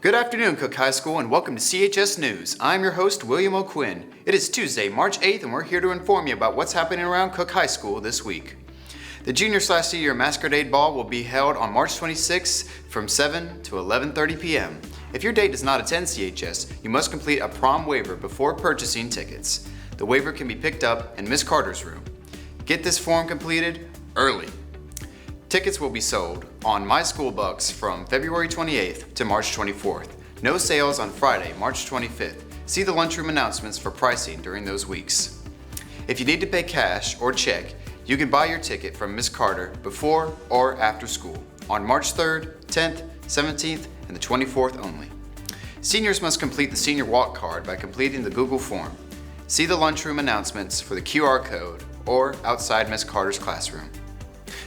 Good afternoon, Cook High School, and welcome to CHS News. I'm your host, William O'Quinn. It is Tuesday, March 8th, and we're here to inform you about what's happening around Cook High School this week. The junior/senior masquerade ball will be held on March 26th from 7 to 11:30 p.m. If your date does not attend CHS, you must complete a prom waiver before purchasing tickets. The waiver can be picked up in Miss Carter's room. Get this form completed early. Tickets will be sold on My School Bucks from February 28th to March 24th. No sales on Friday, March 25th. See the lunchroom announcements for pricing during those weeks. If you need to pay cash or check, you can buy your ticket from Miss Carter before or after school on March 3rd, 10th, 17th, and the 24th only. Seniors must complete the senior walk card by completing the Google form. See the lunchroom announcements for the QR code or outside Miss Carter's classroom.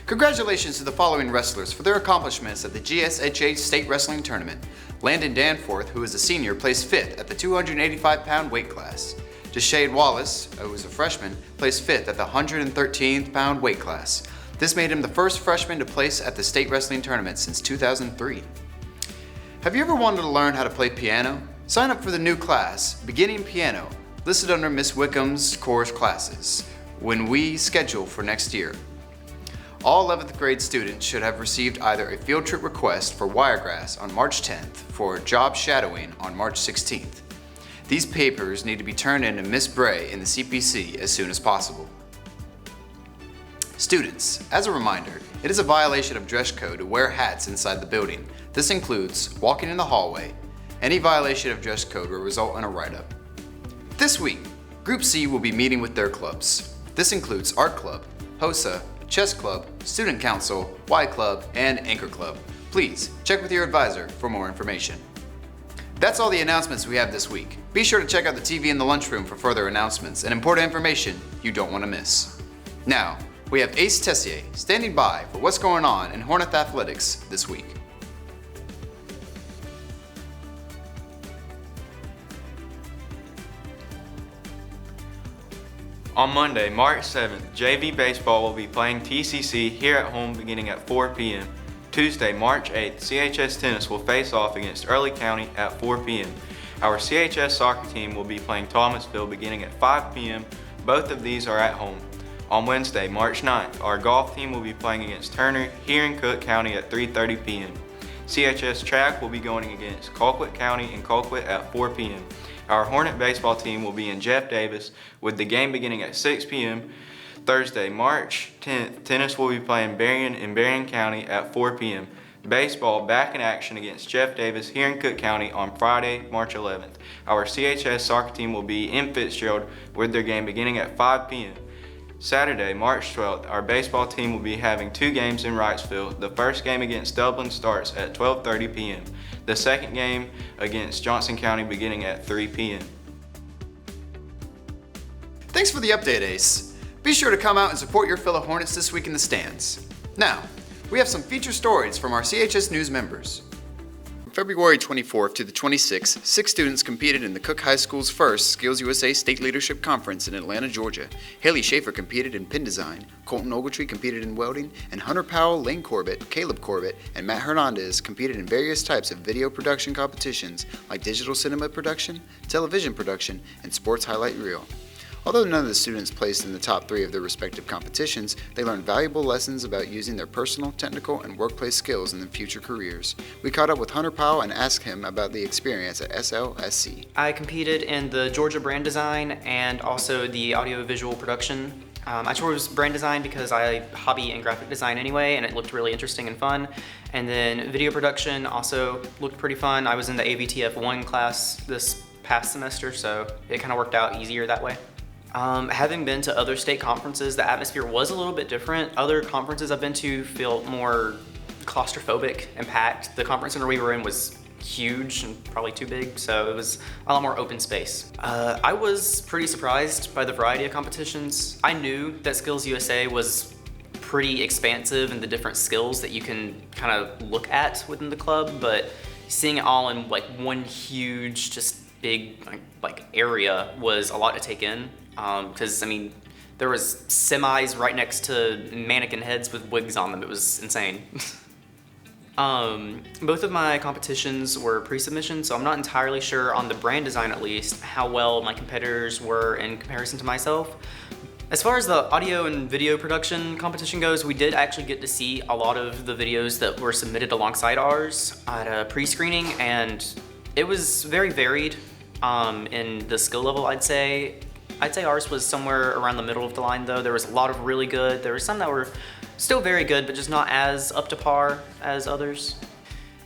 Congratulations to the following wrestlers for their accomplishments at the GSHA State Wrestling Tournament. Landon Danforth, who is a senior, placed 5th at the 285-pound weight class. Jashade Wallace, who is a freshman, placed 5th at the 113th-pound weight class. This made him the first freshman to place at the State Wrestling Tournament since 2003. Have you ever wanted to learn how to play piano? Sign up for the new class, Beginning Piano, listed under Miss Wickham's course classes, when we schedule for next year. All 11th grade students should have received either a field trip request for Wiregrass on March 10th for job shadowing on March 16th. These papers need to be turned in to Miss Bray in the CPC as soon as possible. Students, as a reminder, it is a violation of dress code to wear hats inside the building. This includes walking in the hallway. Any violation of dress code will result in a write-up. This week, Group C will be meeting with their clubs. This includes Art Club, HOSA, Chess Club, Student Council, Y Club, and Anchor Club. Please check with your advisor for more information. That's all the announcements we have this week. Be sure to check out the TV in the lunchroom for further announcements and important information you don't want to miss. Now, we have Ace Tessier standing by for what's going on in Hornet Athletics this week. On Monday, March 7th, JV Baseball will be playing TCC here at home beginning at 4 p.m. Tuesday, March 8th, CHS Tennis will face off against Early County at 4 p.m. Our CHS soccer team will be playing Thomasville beginning at 5 p.m. Both of these are at home. On Wednesday, March 9th, our golf team will be playing against Turner here in Cook County at 3:30 p.m. CHS track will be going against Colquitt County in Colquitt at 4 p.m. Our Hornet baseball team will be in Jeff Davis with the game beginning at 6 p.m. Thursday, March 10th, tennis will be playing Berrien in Berrien County at 4 p.m. Baseball back in action against Jeff Davis here in Cook County on Friday, March 11th. Our CHS soccer team will be in Fitzgerald with their game beginning at 5 p.m. Saturday, March 12th, our baseball team will be having 2 games in Wrightsville. The first game against Dublin starts at 12:30 p.m. The second game against Johnson County beginning at 3 p.m. Thanks for the update, Ace. Be sure to come out and support your fellow Hornets this week in the stands. Now, we have some feature stories from our CHS News members. From February 24th to the 26th, 6 students competed in the Cook High School's first SkillsUSA State Leadership Conference in Atlanta, Georgia. Haley Schaefer competed in pin design, Colton Ogletree competed in welding, and Hunter Powell, Lane Corbett, Caleb Corbett, and Matt Hernandez competed in various types of video production competitions like digital cinema production, television production, and sports highlight reel. Although none of the students placed in the top 3 of their respective competitions, they learned valuable lessons about using their personal, technical, and workplace skills in their future careers. We caught up with Hunter Powell and asked him about the experience at SLSC. I competed in the Georgia brand design and also the audio-visual production. I chose brand design because I hobby in graphic design anyway, and it looked really interesting and fun. And then video production also looked pretty fun. I was in the AVTF 1 class this past semester, so it kind of worked out easier that way. Having been to other state conferences, the atmosphere was a little bit different. Other conferences I've been to felt more claustrophobic and packed. The conference center we were in was huge and probably too big, so it was a lot more open space. I was pretty surprised by the variety of competitions. I knew that SkillsUSA was pretty expansive in the different skills that you can kind of look at within the club, but seeing it all in like one huge, just big like area was a lot to take in. Because I mean, there was semis right next to mannequin heads with wigs on them. It was insane. Both of my competitions were pre-submission, so I'm not entirely sure on the brand design at least how well my competitors were in comparison to myself. As far as the audio and video production competition goes, we did actually get to see a lot of the videos that were submitted alongside ours at a pre-screening, and it was very varied in the skill level, I'd say. I'd say ours was somewhere around the middle of the line though. There was a lot of really good. There were some that were still very good, but just not as up to par as others.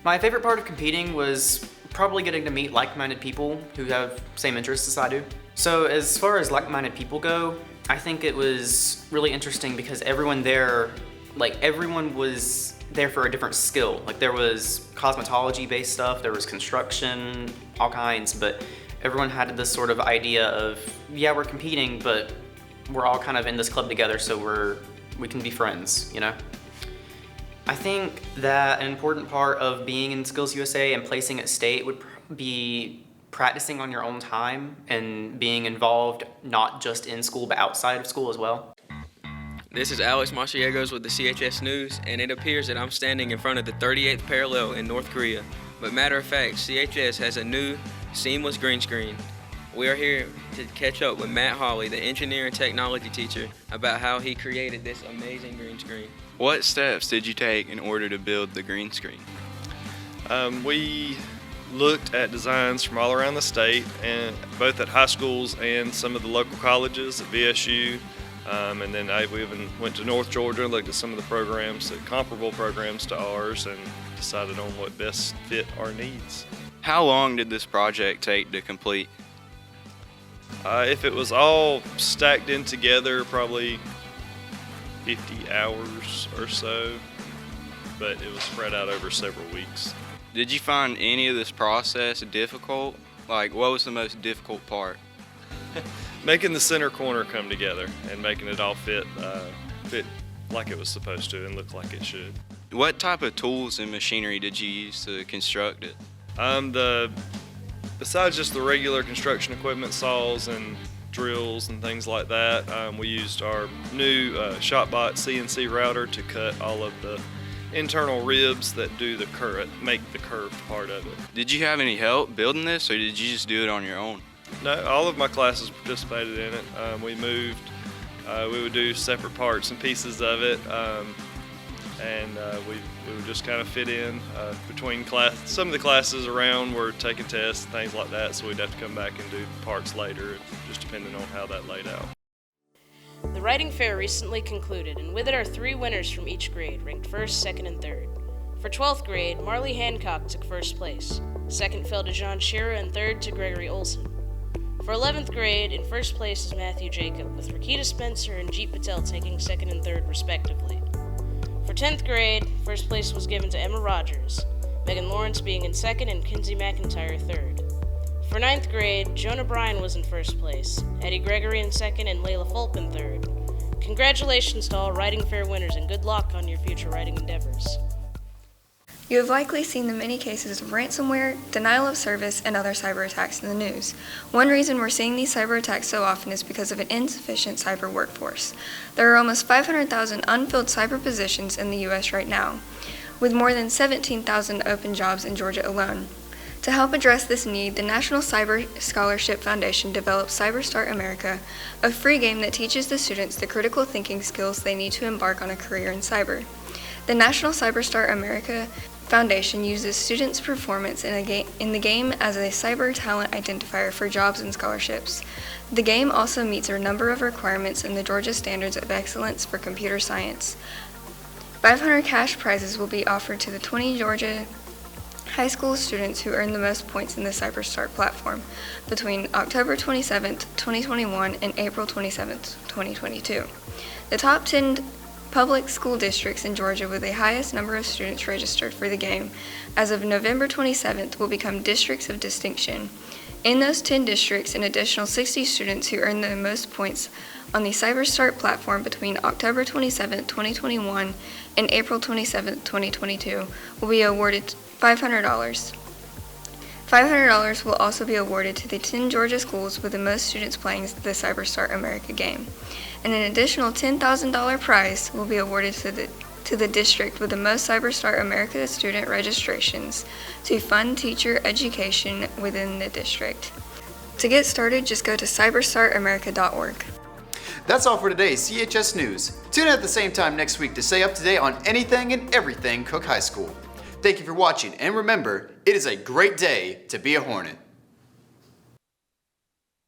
My favorite part of competing was probably getting to meet like-minded people who have same interests as I do. So as far as like-minded people go, I think it was really interesting because everyone there, everyone was there for a different skill. Like there was cosmetology-based stuff, there was construction, all kinds, but everyone had this sort of idea of, yeah, we're competing, but we're all kind of in this club together, so we can be friends, you know? I think that an important part of being in SkillsUSA and placing at state would be practicing on your own time and being involved not just in school but outside of school as well. This is Alex Marciegos with the CHS News, and it appears that I'm standing in front of the 38th parallel in North Korea. But matter of fact, CHS has a new seamless green screen. We are here to catch up with Matt Hawley, the engineer and technology teacher, about how he created this amazing green screen. What steps did you take in order to build the green screen? We looked at designs from all around the state, and both at high schools and some of the local colleges at VSU. And then we even went to North Georgia and looked at some of the programs, comparable programs to ours, and decided on what best fit our needs. How long did this project take to complete? If it was all stacked in together, probably 50 hours or so, but it was spread out over several weeks. Did you find any of this process difficult? Like, what was the most difficult part? Making the center corner come together and making it all fit like it was supposed to and look like it should. What type of tools and machinery did you use to construct it? Besides just the regular construction equipment, saws and drills and things like that, we used our new ShopBot CNC router to cut all of the internal ribs that make the curved part of it. Did you have any help building this, or did you just do it on your own? No, all of my classes participated in it. We would do separate parts and pieces of it, and we would just kind of fit in between class. Some of the classes around were taking tests and things like that, so we'd have to come back and do parts later, just depending on how that laid out. The writing fair recently concluded, and with it are 3 winners from each grade, ranked 1st, 2nd, and 3rd. For 12th grade, Marley Hancock took 1st place. 2nd fell to John Shearer, and 3rd to Gregory Olson. For 11th grade, in 1st place is Matthew Jacob, with Rakita Spencer and Jeet Patel taking 2nd and 3rd respectively. For 10th grade, 1st place was given to Emma Rogers, Megan Lawrence being in 2nd and Kinsey McIntyre 3rd. For 9th grade, Jonah Bryan was in 1st place, Eddie Gregory in 2nd, and Layla Fulp in 3rd. Congratulations to all writing fair winners, and good luck on your future writing endeavors. You have likely seen the many cases of ransomware, denial of service, and other cyber attacks in the news. One reason we're seeing these cyber attacks so often is because of an insufficient cyber workforce. There are almost 500,000 unfilled cyber positions in the U.S. right now, with more than 17,000 open jobs in Georgia alone. To help address this need, the National Cyber Scholarship Foundation developed Cyberstart America, a free game that teaches the students the critical thinking skills they need to embark on a career in cyber. The National Cyberstart America Foundation uses students' performance in the game as a cyber talent identifier for jobs and scholarships. The game also meets a number of requirements in the Georgia Standards of Excellence for Computer Science. 500 cash prizes will be offered to the 20 Georgia high school students who earn the most points in the Cyberstart platform between October 27, 2021 and April 27, 2022. The top 10 public school districts in Georgia with the highest number of students registered for the game as of November 27th will become districts of distinction. In those 10 districts, an additional 60 students who earn the most points on the Cyberstart platform between October 27, 2021 and April 27, 2022 will be awarded $500. $500 will also be awarded to the 10 Georgia schools with the most students playing the Cyberstart America game. And an additional $10,000 prize will be awarded to the to the district with the most Cyberstart America student registrations to fund teacher education within the district. To get started, just go to cyberstartamerica.org. That's all for today's CHS News. Tune in at the same time next week to stay up to date on anything and everything Cook High School. Thank you for watching, and remember, it is a great day to be a Hornet.